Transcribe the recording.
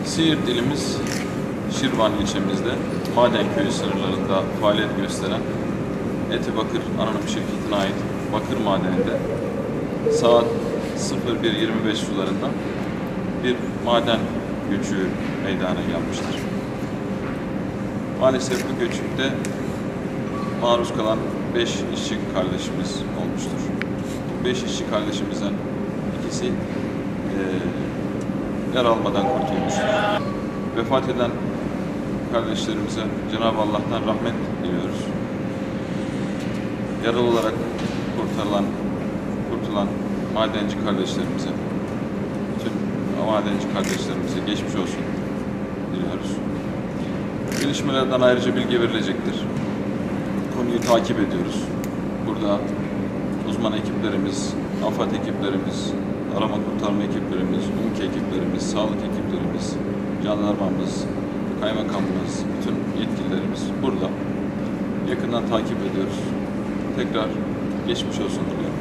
Siirt ilimiz Şirvan ilçemizde Madenköy sınırlarında faaliyet gösteren Etibakır Anonim Şirketi'ne ait bakır madeninde saat 01.25 sularında bir maden göçüğü meydana gelmiştir. Maalesef bu göçükte maruz kalan 5 işçi kardeşimiz olmuştur. Bu 5 işçi kardeşimizden ikisi yer almadan kurtulmuştur. Vefat eden kardeşlerimize Cenab-ı Allah'tan rahmet diliyoruz. Yaralı olarak kurtulan madenci kardeşlerimize, bütün madenci kardeşlerimize geçmiş olsun diliyoruz. Gelişmelerden ayrıca bilgi verilecektir. Konuyu takip ediyoruz. Burada uzman ekiplerimiz, AFAD ekiplerimiz, arama kurtarma ekiplerimiz, UMKE ekiplerimiz, sağlık ekiplerimiz, jandarmamız, kaymakamımız, bütün yetkililerimiz burada. Yakından takip ediyoruz. Tekrar geçmiş olsun diliyorum.